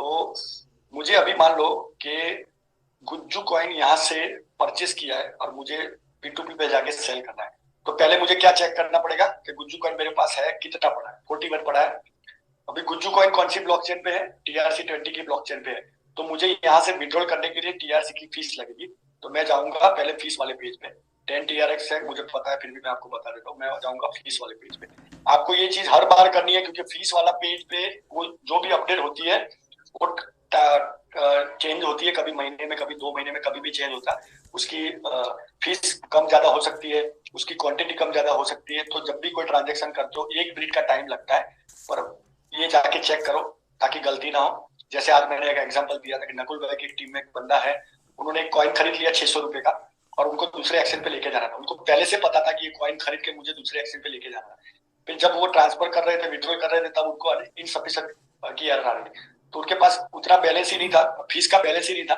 तो मुझे अभी मान लो कि गुज्जू कॉइन यहाँ से परचेस किया है और मुझे P2P पे जाके सेल करना है। तो पहले मुझे क्या चेक करना पड़ेगा कि गुज्जू कॉइन मेरे पास है कितना पड़ा है। 41 पड़ा है। अभी गुज्जू कॉइन कौन सी ब्लॉकचेन पे है? TRC20 की ब्लॉकचेन पे है। तो मुझे यहाँ से विड्रॉल करने के लिए TRC की फीस लगेगी। तो मैं जाऊंगा पहले फीस वाले पेज पे। 10 TRX है मुझे पता है, फिर भी मैं आपको बता देता हूँ। मैं जाऊंगा फीस वाले पेज पे। आपको ये चीज हर बार करनी है क्योंकि फीस वाला पेज पे वो जो भी अपडेट होती है वो चेंज होती है, कभी महीने में, कभी 2 महीने में, कभी भी चेंज होता है। उसकी फीस कम ज्यादा हो सकती है, उसकी क्वांटिटी कम ज्यादा हो सकती है। तो जब भी कोई ट्रांजेक्शन करते हो 1 मिनट का टाइम लगता है, पर ये जाके चेक करो ताकि गलती ना हो। जैसे आज मैंने एक एग्जांपल दिया था कि नकुल भाई की टीम में एक बंदा है, उन्होंने एक कॉइन खरीद लिया 600 रुपए का और उनको दूसरे एक्सचेंज पे लेके जाना था। उनको पहले से पता था कि ये कॉइन खरीद के मुझे दूसरे एक्सचेंज पे लेके जाना है। फिर जब वो ट्रांसफर कर रहे थे, विड्रॉल कर रहे थे, तब उनको इनसफिशिएंट की एरर आ रही थी। तो उनके पास उतना बैलेंस ही नहीं था, फीस का बैलेंस ही नहीं था,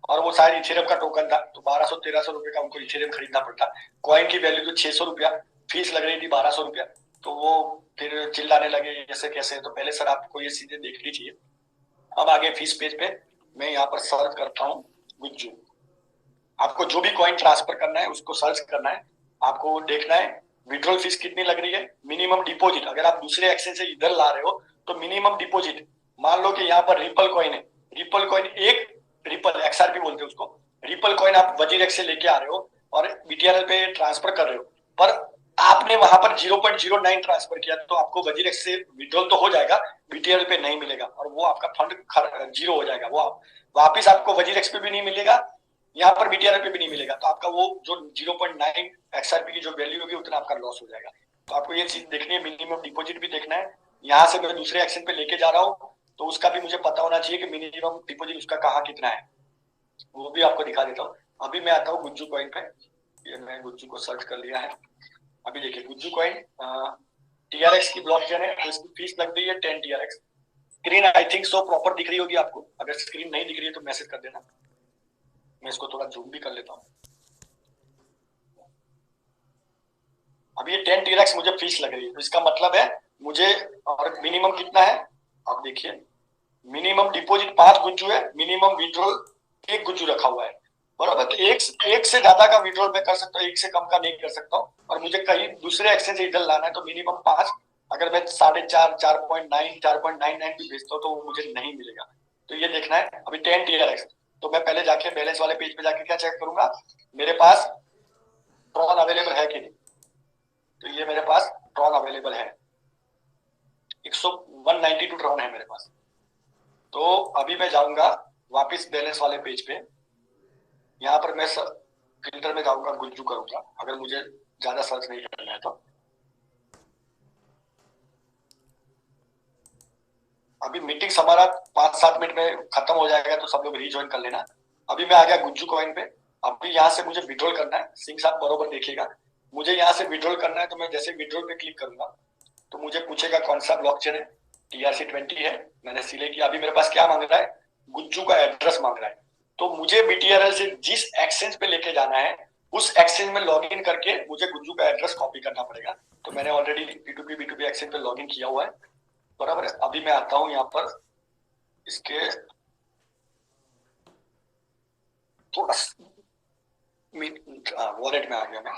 और वो शायद इथेरियम का टोकन था। तो 1200-1300 रुपए का उनको इथेरियम खरीदना पड़ता। कॉइन की वैल्यू तो 600 रुपया, फीस लग रही थी 1200 रुपया। तो वो फिर चिल्लाने लगे जैसे कैसे। तो पहले सर आपको ये चीजें देखनी चाहिए। अब आगे फीस पेज पे मैं यहाँ पर सर्च करता हूँ गुज्जू। आपको जो भी कॉइन ट्रांसफर करना है उसको सर्च करना है। आपको देखना है विड्रॉल फीस कितनी लग रही है, मिनिमम डिपॉजिट। अगर आप दूसरे एक्सचेंज से इधर ला रहे हो तो मिनिमम डिपॉजिट, मान लो कि यहाँ पर रिपल कॉइन है। रिपल कॉइन एक, रिपल XRP बोलते हैं उसको। रिपल कॉइन आप वजीर एक्स से लेके आ रहे हो और BTRL पे ट्रांसफर कर रहे हो, पर आपने वहां पर 0.09 ट्रांसफर किया तो आपको वजीर एक्स से विड्रॉल तो हो जाएगा, BTRL पे नहीं मिलेगा और वो आपका फंड जीरो हो जाएगा। वो वापिस आपको वजीर एक्स पे भी नहीं मिलेगा, यहाँ पर BTRL पे भी नहीं मिलेगा। तो आपका वो जो 0.9 XRP की जो वैल्यू होगी उतना आपका लॉस हो जाएगा। तो आपको ये चीज देखनी है, मिनिमम डिपॉजिट भी देखना है। यहाँ से मैं दूसरे एक्शन पे लेके जा रहा हूँ तो उसका भी मुझे पता होना चाहिए कि मिनिमम डिपॉजिट उसका कहाँ कितना है, वो भी आपको दिखा देता हूँ। अभी मैं आता हूँ गुज्जू कॉइन पे। ये मैं गुज्जू को सर्च कर लिया है। अभी देखिए गुज्जू कॉइन TRX की ब्लॉकचेन है तो इसकी फीस लग रही है 10 TRX। Screen I think so proper दिख रही होगी आपको। अगर स्क्रीन नहीं दिख रही है तो मैसेज कर देना, मैं इसको थोड़ा जूम भी कर लेता हूँ। अब ये 10 TRX मुझे फीस लग रही है तो इसका मतलब है मुझे, और मिनिमम कितना है आप देखिए, मिनिमम डिपॉजिट 5 गुज्जू है, मिनिमम विड्रॉल 1 गुज्जू रखा हुआ है। बराबर। तो एक से ज्यादा का विड्रॉल मैं कर सकता हूँ, एक से कम का नहीं कर सकता हूँ। और मुझे कहीं दूसरे एक्सचेंज से इधर लाना है तो मिनिमम 5। अगर मैं 4.5, 4.9, 4.99 भी भेजता हूँ तो वो मुझे नहीं मिलेगा। तो ये देखना है। अभी 10 TRX, तो मैं पहले जाके बैलेंस वाले पेज पे जाके क्या चेक करूंगा, मेरे पास ट्रॉन अवेलेबल है कि नहीं। तो ये मेरे पास ट्रॉन अवेलेबल है, 192 ट्रॉन है मेरे पास। तो अभी मैं जाऊंगा वापस बैलेंस वाले पेज पे। यहाँ पर मैं फिल्टर में जाऊंगा, गुज्जू करूंगा अगर मुझे ज्यादा सर्च नहीं करना है तो। अभी मीटिंग हमारा 5-7 मिनट में खत्म हो जाएगा तो सब लोग रीज्वाइन कर लेना। अभी मैं आ गया गुज्जू कॉइन पे। अभी यहाँ से मुझे विड्रॉल करना है। सिंह साहब बरोबर देखिएगा, मुझे यहाँ से विड्रॉल करना है। तो मैं जैसे विड्रॉल पे क्लिक करूंगा तो मुझे पूछेगा कौन सा ब्लॉकचेन है। TRC20 है, मैंने सिलेक्ट किया। अभी मेरे पास क्या मांग रहा है, गुज्जू का एड्रेस मांग रहा है। तो मुझे BTRL से जिस एक्सचेंज पे लेके जाना है उस एक्सचेंज में लॉग इन करके मुझे गुज्जू का एड्रेस कॉपी करना पड़ेगा। तो मैंने ऑलरेडी P2P एक्सचेंज पे लॉग इन किया हुआ है। बराबर है। अभी मैं आता हूँ यहाँ पर इसके थोड़ा वॉलेट में आ गया मैं।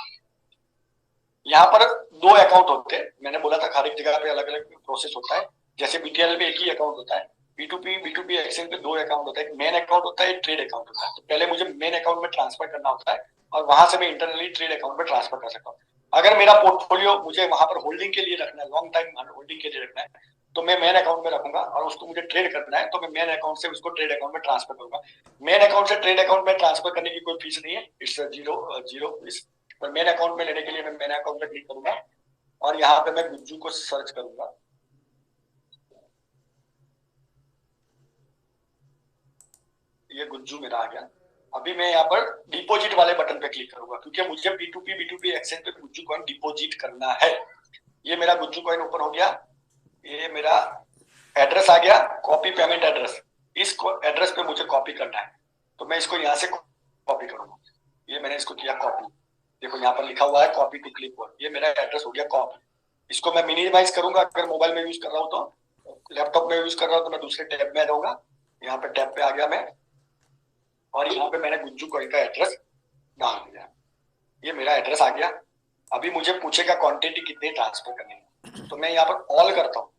यहाँ पर 2 अकाउंट होते हैं, मैंने बोला था हर एक जगह पे अलग अलग प्रोसेस होता है। जैसे BTRL पे एक ही अकाउंट होता है, P2P एक्सचेंज पे 2 अकाउंट होता है। एक मेन अकाउंट होता है, एक ट्रेड अकाउंट होता है। तो पहले मुझे मेन अकाउंट में ट्रांसफर करना होता है और वहां से मैं इंटरनली ट्रेड अकाउंट में ट्रांसफर कर सकता हूँ। अगर मेरा पोर्टफोलियो मुझे वहां पर होल्डिंग के लिए रखना है, लॉन्ग टाइम होल्डिंग के लिए रखना है, तो मैं मेन अकाउंट में रखूंगा। और उसको मुझे ट्रेड करना है तो मैं मेन अकाउंट से उसको ट्रेड अकाउंट में ट्रांसफर करूंगा। मेन अकाउंट से ट्रेड अकाउंट में ट्रांसफर करने की कोई फीस नहीं है, इट्स जीरो जीरो फीस। पर मेन अकाउंट में लेने के लिए मैं मेन अकाउंट में क्लिक करूंगा और यहाँ पे मैं गुज्जू को सर्च करूंगा। ये गुज्जू मेरा आ गया। अभी मैं यहाँ पर डिपॉजिट वाले बटन पे क्लिक करूंगा क्योंकि मुझे P2P एक्सचेंज पे गुज्जू कॉइन डिपॉजिट करना है। ये मेरा गुज्जू कॉइन ओपन हो गया। ये मेरा एड्रेस आ गया, कॉपी पेमेंट एड्रेस। इस एड्रेस पे मुझे कॉपी करना है तो मैं इसको यहाँ से कॉपी करूंगा। ये मैंने इसको किया कॉपी। देखो यहाँ पर लिखा हुआ है कॉपी टू क्लिपबोर्ड। ये मेरा एड्रेस हो गया कॉपी। इसको मैं मिनिमाइज करूंगा। अगर मोबाइल में यूज कर रहा हूँ तो, लैपटॉप में यूज कर रहा हूँ तो मैं दूसरे टैब में आ जाऊंगा। यहाँ पे टैब पे आ गया मैं, और यहाँ पे मैंने गुज्जू कॉइन का एड्रेस डाल दिया। ये मेरा एड्रेस आ गया। अभी मुझे पूछेगा क्वांटिटी कितनी ट्रांसफर करनी है, तो मैं यहाँ पर ऑल करता हूँ,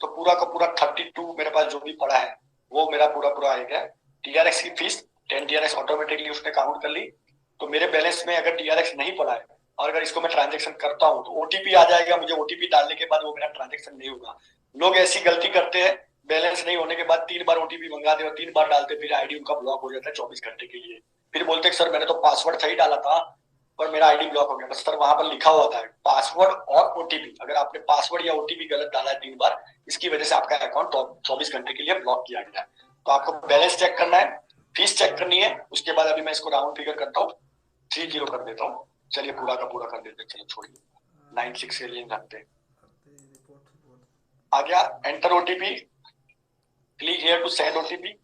तो पूरा का पूरा 32 मेरे पास जो भी पड़ा है वो मेरा पूरा पूरा आ गया। टीआरएक्स की फीस 10 टीआरएक्स ऑटोमेटिकली उसने काउंट कर ली। तो मेरे बैलेंस में अगर टीआरएक्स नहीं पड़ा है और अगर इसको मैं ट्रांजेक्शन करता हूँ तो ओटीपी आ जाएगा, मुझे ओटीपी डालने के बाद वो मेरा ट्रांजेक्शन नहीं होगा। लोग ऐसी गलती करते हैं, बैलेंस नहीं होने के बाद 3 बार ओटीपी मंगा दे और 3 बार डालते, फिर आईडी उनका ब्लॉक हो जाता है 24 घंटे के लिए। फिर बोलते सर मैंने तो पासवर्ड सही डाला था पर मेरा आईडी ब्लॉक हो गया। बस सर वहां पर लिखा हुआ था पासवर्ड और ओटीपी, अगर आपने पासवर्ड या ओटीपी गलत डाला है 3 बार, इसकी वजह से आपका अकाउंट 24 घंटे के लिए ब्लॉक किया गया है। तो आपको बैलेंस चेक करना है, फीस चेक करनी है, उसके बाद अभी मैं इसको राउंड फिगर करता हूँ, 30 कर देता हूँ। चलिए पूरा का पूरा कर देते हैं, चलिए छोड़िए 96 के लिए रखते हैं। आ गया enter OTP, click here to send OTP.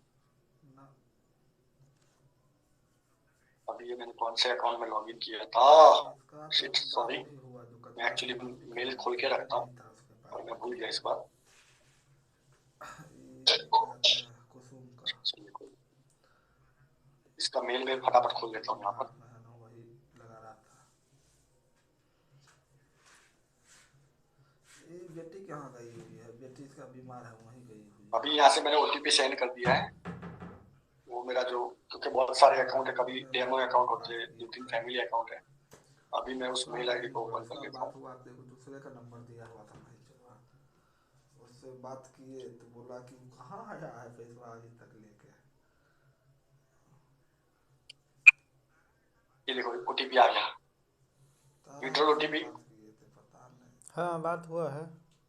अभी ये मैंने कौन से अकाउंट में लॉगिन किया था, शिट सॉरी, मैं एक्चुअली मेल खोल के रखता हूँ और मैं भूल गया इस बार। इसका मेल में फटाफट खोल लेता हूँ यहाँ पर। बेटी कहाँ गई हुई है? बेटी इसका बीमार है, वहीं गई हुई है। अभी यहाँ से मैंने ओटीपी सेंड कर दिया है। वो मेरा जो, क्योंकि बहुत सारे अकाउंट है, कभी डेमो अकाउंट होते हैं, 2-3 फैमिली अकाउंट है। अभी मैं उस मेल आईडी को ओपन कर लेता हूँ। बात हुआ, देखो दूसरे का नंबर दिया हुआ था भाई, चलवा उससे बात किए तो बोला कि कहाँ आया है पैसा अभी तक लेके। ये देखो ओटीपी आ गया, विड्रॉल ओटीपी। हाँ बात हुआ है,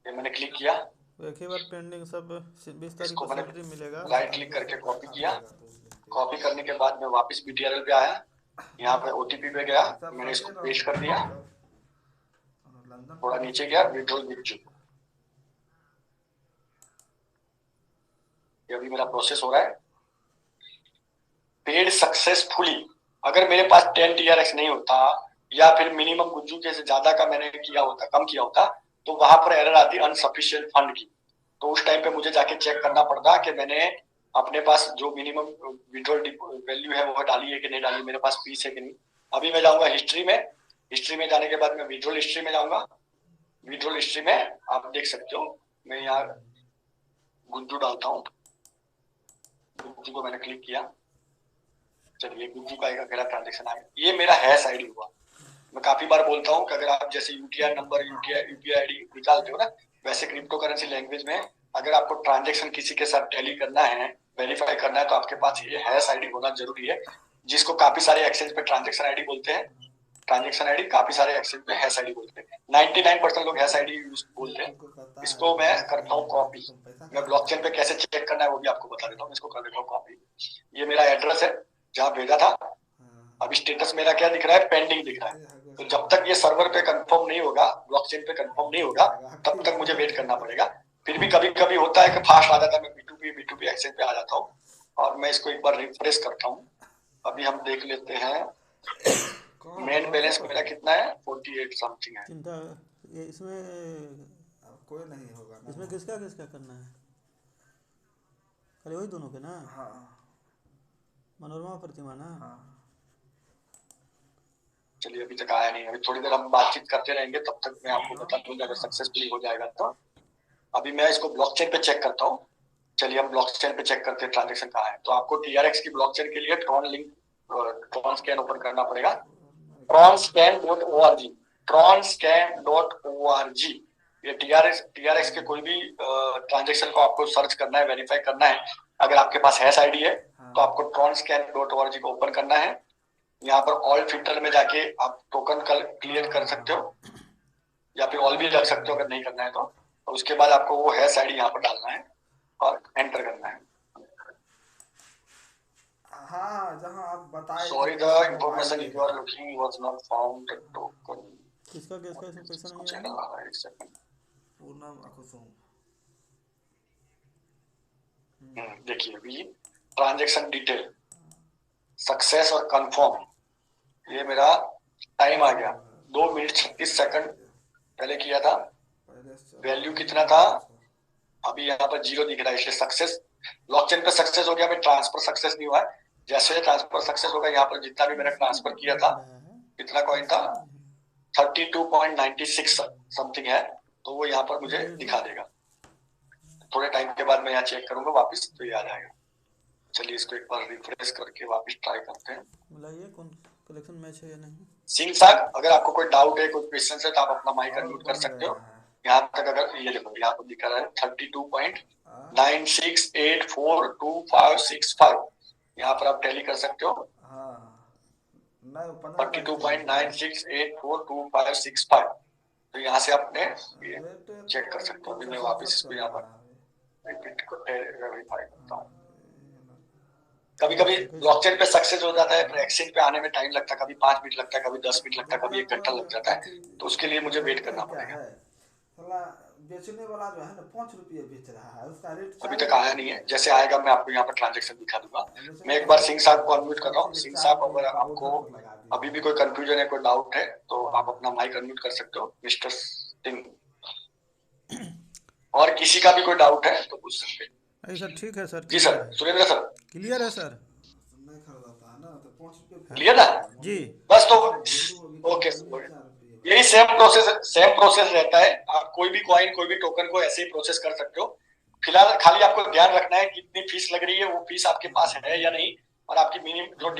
ये मैंने क्लिक किया, एक ही बार पेंडिंग, सब 20 तारीख इसको को मैंने सैलरी मिलेगा। राइट क्लिक करके कॉपी किया। कॉपी करने के बाद मैं वापस बीटीआरएल पे आया, यहाँ पे ओटीपी पे गया, मैंने इसको पेस्ट कर दिया, थोड़ा नीचे गया, विड्रॉल विड्रॉल। ये अभी मेरा प्रोसेस हो रहा है, पेड सक्सेसफुली। अगर मेरे पास 10 टीआरएक्स नहीं होता या फिर मिनिमम गुज्जू के से ज्यादा का मैंने किया होता, कम किया होता, तो वहां पर एरर आती अनसफिशिएंट फंड की। तो उस टाइम पे मुझे जाके चेक करना पड़ता कि मैंने अपने पास जो मिनिमम विड्रॉल वैल्यू है वो डाली है कि नहीं डाली, मेरे पास फीस है कि नहीं। अभी मैं जाऊंगा हिस्ट्री में, हिस्ट्री में जाने के बाद मैं विड्रॉल हिस्ट्री में जाऊंगा। विड्रॉल हिस्ट्री में आप देख सकते हो, मैं यहाँ गुज्जू डालता हूँ, गुज्जू को मैंने क्लिक किया। चलिए गुज्जू का एक अकेला ट्रांजेक्शन आया, ये मेरा हैश आईडी हुआ। मैं काफी बार बोलता हूँ कि अगर आप जैसे यूटीआई नंबर, यूपीआई आईडी निकालते हो ना, वैसे क्रिप्टो करेंसी लैंग्वेज में अगर आपको ट्रांजेक्शन किसी के साथ टैली करना है, वेरीफाई करना है, तो आपके पास ये हैश आईडी होना जरूरी है, जिसको काफी सारे एक्सचेंज पे ट्रांजेक्शन आईडी बोलते हैं। ट्रांजेक्शन आईडी काफी सारे एक्सचेंज पे हैश आईडी बोलते हैं, 99% लोग हैश आईडी यूज बोलते हैं। इसको मैं करता हूँ कॉपी, मैं ब्लॉकचेन पे कैसे चेक करना है वो भी आपको बता देता हूँ। इसको कर देता हूँ कॉपी। ये मेरा एड्रेस है जहाँ भेजा था। अभी स्टेटस मेरा क्या दिख रहा है, पेंडिंग दिख रहा है। तो जब तक ये सर्वर पे कंफर्म नहीं होगा, ब्लॉकचेन पे कंफर्म नहीं होगा, तब तक मुझे वेट करना पड़ेगा। फिर भी कभी कभी होता है कि फास्ट आ जाता है, मैं B2B एक्सचेंज पे आ जाता हूँ। और मैं इसको एक बार रिफ्रेश करता हूँ। अभी हम देख लेते हैं मेन बैलेंस मेरा कितना है, 48 समथिंग है। चिंता ये इसमें कोई नहीं होगा ना, इसमें किसका किसका करना है? खाली वही दोनों के ना? हाँ मनोरमा प्रतिमा ना? हाँ। चलिए अभी तक आया नहीं, अभी थोड़ी देर हम बातचीत करते रहेंगे, तब तक मैं आपको बता दूंगा अगर सक्सेसफुली हो जाएगा तो। अभी मैं इसको ब्लॉकचेन पे चेक करता हूँ। चलिए हम ब्लॉकचेन पे चेक करते हैं ट्रांजेक्शन कहाँ है। तो आपको टीआरएक्स की ब्लॉकचेन के लिए Tron link, Tron scan open करना पड़ेगा। tronscan.org, tronscan.org। ये टीआरएक्स के कोई भी ट्रांजेक्शन को आपको सर्च करना है, वेरीफाई करना है। अगर आपके पास हैश आईडी है तो आपको tronscan.org को ओपन करना है। यहाँ पर ऑल फिल्टर में जाके आप टोकन क्लियर कर सकते हो या फिर ऑल भी रख सकते हो अगर नहीं करना है तो। और उसके बाद आपको वो हैश आईडी यहाँ पर डालना है और एंटर करना है। हाँ जहाँ आप बताए, sorry the information you are looking was not found token. किसका किसका इसमें पैसा नहीं आया? एक सेकंड, पूनम अकुसुम। देखिए अभी ट्रांजैक्शन डिटेल, सक्सेस और कंफर्म, ये मेरा टाइम आ गया 2 मिनट 36 सेकंड पहले किया था। वैल्यू कितना था, अभी यहाँ पर 0 दिख रहा है, इसलिए सक्सेस ब्लॉकचेन पे सक्सेस हो गया, अभी ट्रांसफर सक्सेस नहीं हुआ है। जैसे ट्रांसफर सक्सेस होगा, यहाँ पर जितना भी मैंने ट्रांसफर किया था, कितना कॉइन था, 32.96 समथिंग है, तो वो यहाँ पर मुझे दिखा देगा। थोड़े टाइम के बाद मैं यहाँ चेक करूंगा वापस, तो ये आ जाएगा। चलिए इसको एक बार रिफ्रेश करके वापस ट्राई करते हैं। बुलाइए कौन कलेक्शन मैच है या नहीं। सिंह साहब, अगर आपको कोई डाउट है, कोई क्वेश्चन है, तो आप अपना माइक और अनम्यूट कर बन सकते हो। गया है। यहाँ तक अगर ये देखो, यहाँ पर दिखा रहा है 32.96842565, यहाँ पर आप टैली कर सकते हो। हाँ नहीं, वो 15 तारीख से 32.96842565, तो यहाँ से आपने ये रेट चेक कर सकते हो। अभी मैं वापस इसको यहाँ पर रिपीट वेरीफाई करता हूँ। कभी कभी ब्लॉकचेन पे सक्सेस हो जाता है, पर एक्सचेंज पे आने में टाइम लगता है, कभी 5 मिनट लगता है, कभी 10 मिनट लगता है, कभी 1 घंटा लग जाता है, तो उसके लिए मुझे वेट करना पड़ेगा। बेचने वाला जो है ना 5 रुपये बेच रहा है, उसका रेट अभी तक आया नहीं है, जैसे आएगा मैं आपको यहाँ पर ट्रांजेक्शन दिखा दूंगा। मैं एक बार सिंह साहब को अनम्यूट कर रहा हूँ। सिंह साहब, अगर आपको अभी भी कोई कंफ्यूजन है, कोई डाउट है, तो आप अपना माइक अनम्यूट कर सकते हो मिस्टर सिंह, और किसी का भी कोई डाउट है तो पूछ सकते हैं। अरे सर ठीक है सर। जी सर, सुरेंद्र सर क्लियर है सर। नहीं खरीदाता है ना, तो 5 रुपये क्लियर ना? जी बस तो ओके, यही सेम प्रोसेस रहता है। आप कोई भी कॉइन, कोई भी टोकन को ऐसे ही प्रोसेस कर सकते हो। फिलहाल खाली आपको ध्यान रखना है कितनी फीस लग रही है, वो फीस आपके पास है या नहीं, और आपकी मिनिमम जो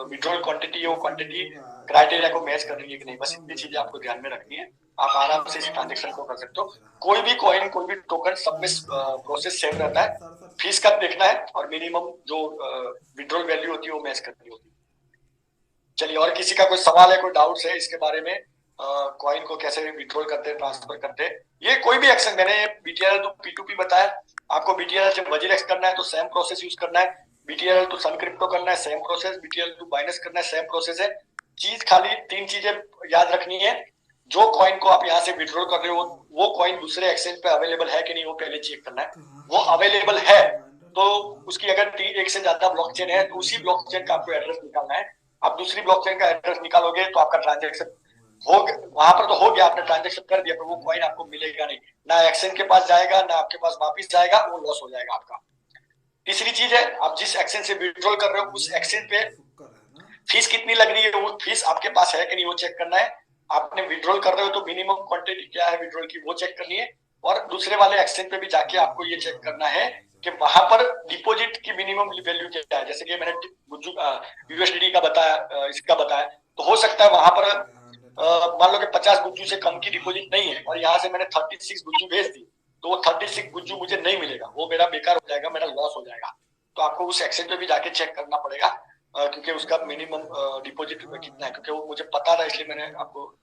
विड्रॉल क्वांटिटी है, वो क्वांटिटी क्राइटेरिया को मैच कर रही है कि नहीं। बस इतनी चीजें आपको ध्यान में रखनी है, आप आराम से इस ट्रांजेक्शन को कर सकते हो। कोई भी कॉइन, कोई भी टोकन, सब में प्रोसेस सेम रहता है। फीस कब देखना है और मिनिमम जो विड्रॉल वैल्यू होती है वो मैच करनी होती है। चलिए, और किसी का कोई सवाल है, कोई डाउट्स है इसके बारे में, कॉइन को कैसे विड्रॉल करते हैं, ट्रांसफर करते हैं, ये कोई भी एक्शन, मैंने बीटीआरएल टू P2P बताया आपको। बीटीआरएल से वजीरेक्स करना है तो सेम प्रोसेस यूज करना है, बीटीआरएल टू सन क्रिप्टो करना है सेम प्रोसेस, बीटीआरएल टू बाइनेंस करना है सेम प्रोसेस है। चीज खाली 3 चीजें याद रखनी है। जो कॉइन को आप यहाँ से विड्रॉल कर रहे हो, वो कॉइन दूसरे एक्सचेंज पे अवेलेबल है कि नहीं, वो पहले चेक करना है। वो अवेलेबल है तो उसकी अगर 1 से ज्यादा ब्लॉकचेन है, तो उसी ब्लॉकचेन का आपको एड्रेस निकालना है। आप दूसरी ब्लॉकचेन का एड्रेस निकालोगे तो आपका ट्रांजेक्शन हो गया, वहां पर तो हो गया, आपने ट्रांजेक्शन कर दिया, पर वो कॉइन आपको मिलेगा नहीं, ना एक्सचेंज के पास जाएगा, ना आपके पास वापस जाएगा, वो लॉस हो जाएगा आपका। तीसरी चीज है, आप जिस एक्सचेंज से विड्रॉल कर रहे हो, उस एक्सचेंज पे फीस कितनी लग रही है, वो फीस आपके पास है कि नहीं, वो चेक करना है। आपने विड्रॉल कर रहे हो तो मिनिमम क्वांटिटी क्या है विड्रॉल की, वो चेक करनी है। और दूसरे वाले एक्सचेंज पे भी जाके आपको ये चेक करना है कि वहां पर डिपॉजिट की मिनिमम वैल्यू क्या है। जैसे कि मैंने यूएसडीटी का बताया, इसका बताया, तो हो सकता है वहां पर मान लो कि 50 गुज्जू से कम की डिपॉजिट नहीं है, और यहाँ से मैंने 36 गुज्जू भेज दी, तो वो 36 गुज्जू मुझे नहीं मिलेगा, वो मेरा बेकार हो जाएगा, मेरा लॉस हो जाएगा। तो आपको उस एक्सचेंज पे भी जाके चेक करना पड़ेगा, क्योंकि उसका मिनिमम डिपॉजिट कितना है, क्योंकि वो मुझे पता था, इसलिए मैंने आपको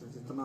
जितना